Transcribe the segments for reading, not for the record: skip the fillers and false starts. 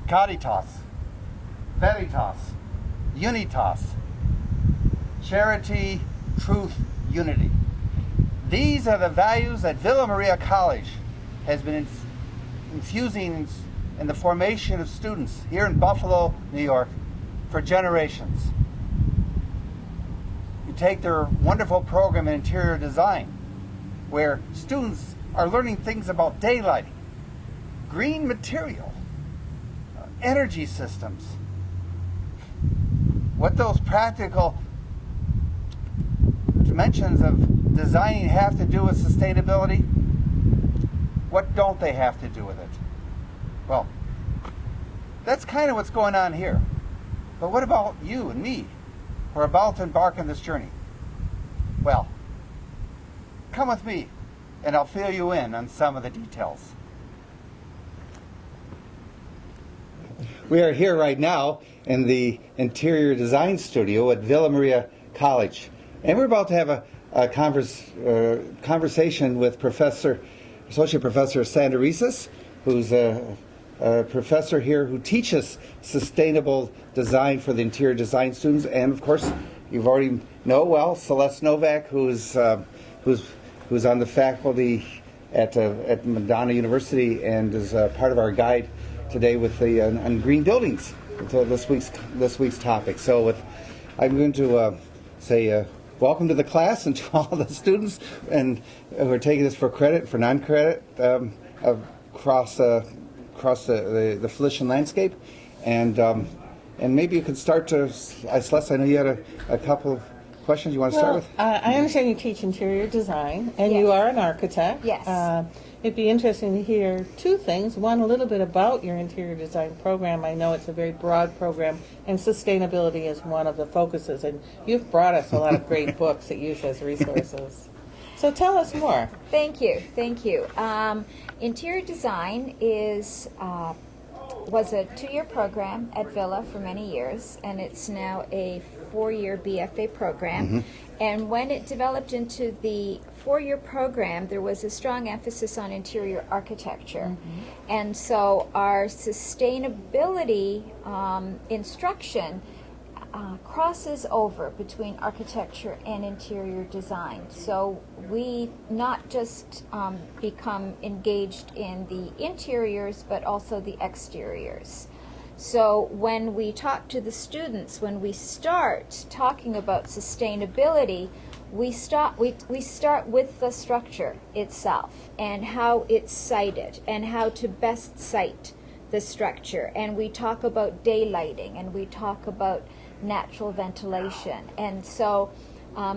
Caritas, Veritas, Unitas, Charity, Truth, Unity. These are the values that Villa Maria College has been infusing in the formation of students here in Buffalo, New York, for generations. You take their wonderful program in interior design, where students are learning things about daylighting, green material, energy systems. What those practical dimensions of designing have to do with sustainability? What don't they have to do with it? Well, that's kind of what's going on here. But what about you and me, who are about to embark on this journey? Well, come with me, and I'll fill you in on some of the details. We are here right now in the interior design studio at Villa Maria College, and we're about to have a conversation with Associate Professor Sandra Reicis, who's a professor here who teaches sustainable design for the interior design students, and of course, you've already know well Celeste Novak, who's on the faculty at Madonna University and is part of our guide today with the on green buildings, this week's topic. So I'm going to say welcome to the class and to all the students and who are taking this for credit, for non-credit, across the Felician landscape, and maybe you could start to, Celeste, I know you had a couple of questions you want to start with? I understand you teach interior design, and Yes. you are an architect. Yes. It'd be interesting to hear two things. One, a little bit about your interior design program. I know it's a very broad program, and sustainability is one of the focuses, and you've brought us a lot of great books that use as resources. So tell us more. Thank you. Interior design was a 2-year program at Villa for many years, and it's now a 4-year BFA program. Mm-hmm. And when it developed into the 4-year program, there was a strong emphasis on interior architecture. Mm-hmm. And so our sustainability instruction crosses over between architecture and interior design. So we not just become engaged in the interiors, but also the exteriors. So when we talk to the students, when we start talking about sustainability, we start with the structure itself and how it's sited and how to best site the structure. And we talk about daylighting, and we talk about natural ventilation. And so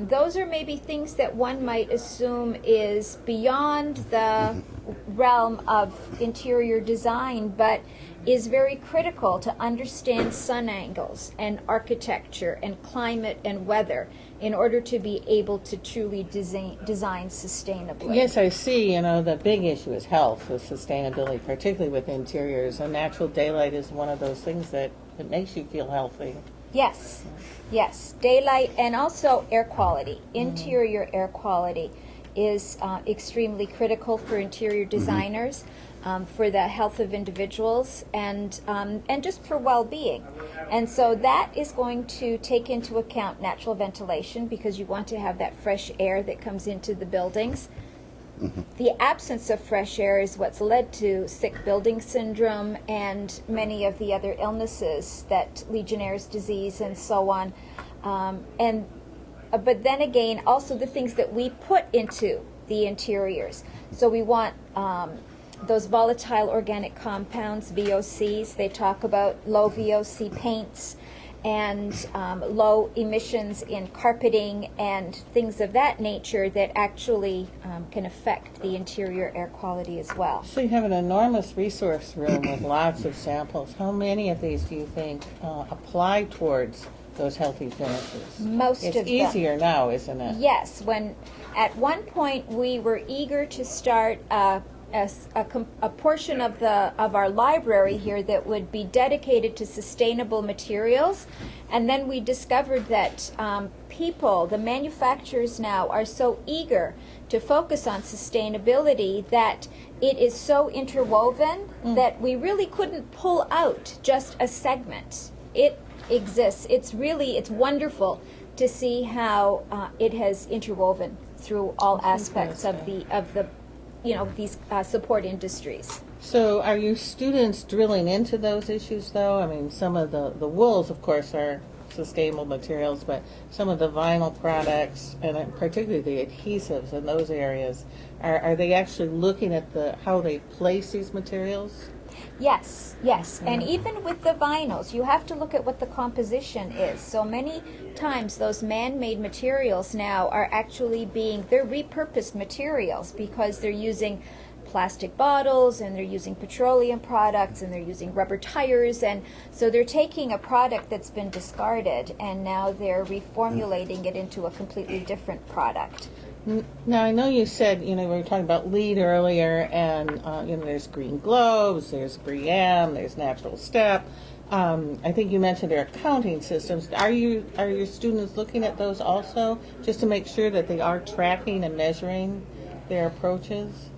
those are maybe things that one might assume is beyond the realm of interior design, but is very critical to understand sun angles and architecture and climate and weather in order to be able to truly design sustainably. Yes, I see. The big issue is health with sustainability, particularly with interiors. And natural daylight is one of those things that makes you feel healthy. Yes, daylight and also air quality. Interior air quality is extremely critical for interior designers, for the health of individuals, and just for well-being. And so that is going to take into account natural ventilation, because you want to have that fresh air that comes into the buildings. The absence of fresh air is what's led to sick building syndrome and many of the other illnesses, that Legionnaire's disease and so on. But then again, also the things that we put into the interiors. So we want those volatile organic compounds, VOCs. They talk about low VOC paints and low emissions in carpeting and things of that nature that actually can affect the interior air quality as well. So you have an enormous resource room with lots of samples. How many of these do you think apply towards those healthy finishes? Most of them. It's easier now, isn't it? Yes. When at one point we were eager to start a a portion of our library here that would be dedicated to sustainable materials, and then we discovered that people, the manufacturers now, are so eager to focus on sustainability that it is so interwoven that we really couldn't pull out just a segment. It exists. It's wonderful to see how it has interwoven through all aspects of the these support industries. So are your students drilling into those issues, though? I mean, some of the wools, of course, are sustainable materials, but some of the vinyl products, and particularly the adhesives in those areas, are they actually looking at how they place these materials? Yes, and even with the vinyls, you have to look at what the composition is. So many times those man-made materials now are actually they're repurposed materials because they're using plastic bottles and they're using petroleum products and they're using rubber tires, and so they're taking a product that's been discarded and now they're reformulating it into a completely different product. Now, I know you said, we were talking about LEED earlier, and, there's Green Globes, there's BREEAM, there's Natural Step. I think you mentioned their accounting systems. Are your students looking at those also, just to make sure that they are tracking and measuring their approaches?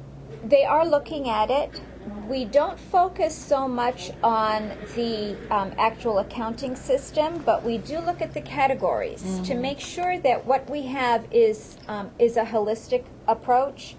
They are looking at it. We don't focus so much on the actual accounting system, but we do look at the categories to make sure that what we have is a holistic approach.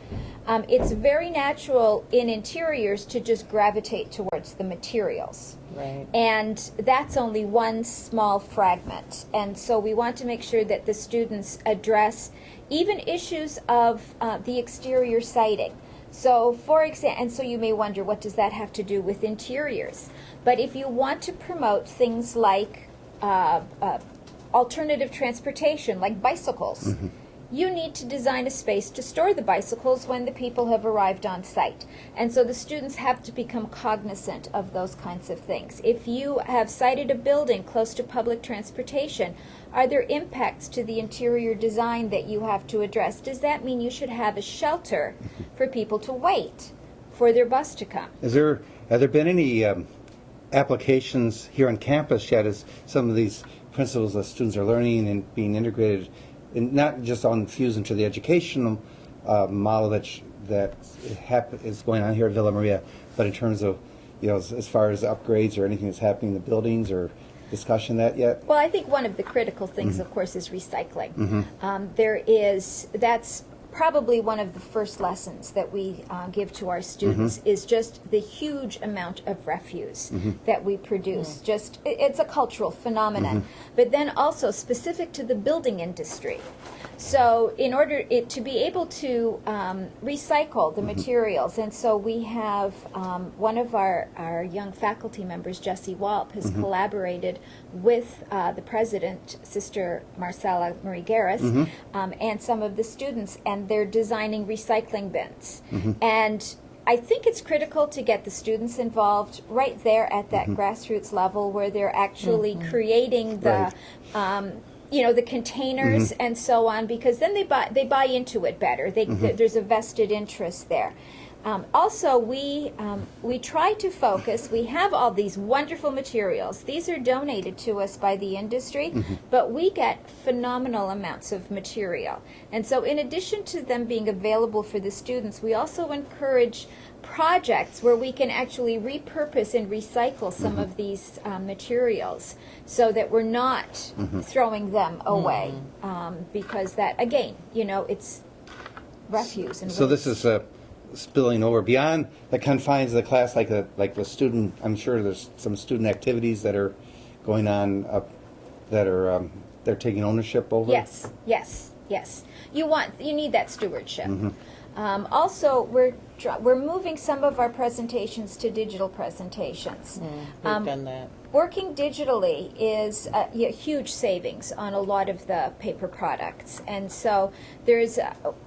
It's very natural in interiors to just gravitate towards the materials. Right. And that's only one small fragment. And so we want to make sure that the students address even issues of the exterior siding. So, for example, and so you may wonder, what does that have to do with interiors? But if you want to promote things like alternative transportation, like bicycles, you need to design a space to store the bicycles when the people have arrived on site. And so the students have to become cognizant of those kinds of things. If you have sited a building close to public transportation, are there impacts to the interior design that you have to address? Does that mean you should have a shelter for people to wait for their bus to come? Have there been any applications here on campus yet as some of these principles that students are learning and being integrated, and not just on fused into the educational model that is going on here at Villa Maria, but in terms of, as far as upgrades or anything that's happening in the buildings, or discussion that yet? Well, I think one of the critical things, of course, is recycling. That's probably one of the first lessons that we give to our students is just the huge amount of refuse that we produce. Just it's a cultural phenomenon, but then also specific to the building industry. So in order to be able to recycle the materials, and so we have one of our young faculty members, Jessie Walp, has collaborated with the president, Sister Marcella Marie Garris, and some of the students, and they're designing recycling bins. And I think it's critical to get the students involved right there at that grassroots level, where they're actually creating the the containers and so on, because then they buy into it better. There's a vested interest there. Also, we try to focus. We have all these wonderful materials. These are donated to us by the industry, but we get phenomenal amounts of material. And so in addition to them being available for the students, we also encourage projects where we can actually repurpose and recycle some of these materials, so that we're not throwing them away, because that, again, it's refuse and So waste. this is spilling over beyond the confines of the class, like the student. I'm sure there's some student activities that are going on that are they're taking ownership over. Yes. You need that stewardship. Also, we're moving some of our presentations to digital presentations. We've done that. Working digitally is a huge savings on a lot of the paper products, and so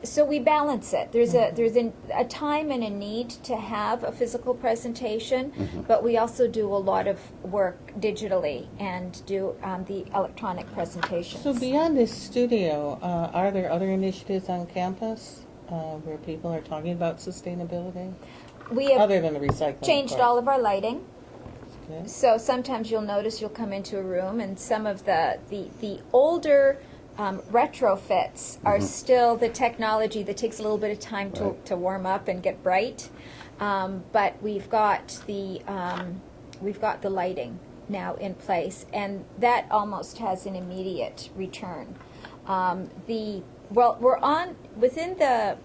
so we balance it. There's a time and a need to have a physical presentation, but we also do a lot of work digitally and do the electronic presentations. So beyond this studio, are there other initiatives on campus? where people are talking about sustainability? We have Other than the recycling. changed part. all of our lighting. Okay. So sometimes you'll notice you'll come into a room and some of the older retrofits are still the technology that takes a little bit of time to warm up and get bright. But we've got the lighting now in place, and that almost has an immediate return. We're on within the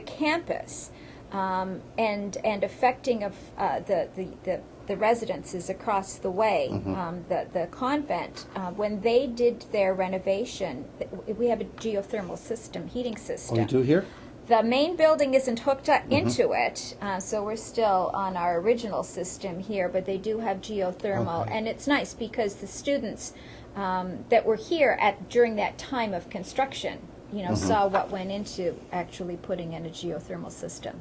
campus. And affecting of the residences across the way. The convent, when they did their renovation, we have a geothermal system, heating system. Oh, you do here? The main building isn't hooked up into it, so we're still on our original system here, but they do have geothermal. Okay. And it's nice because the students that were here during that time of construction, saw what went into actually putting in a geothermal system.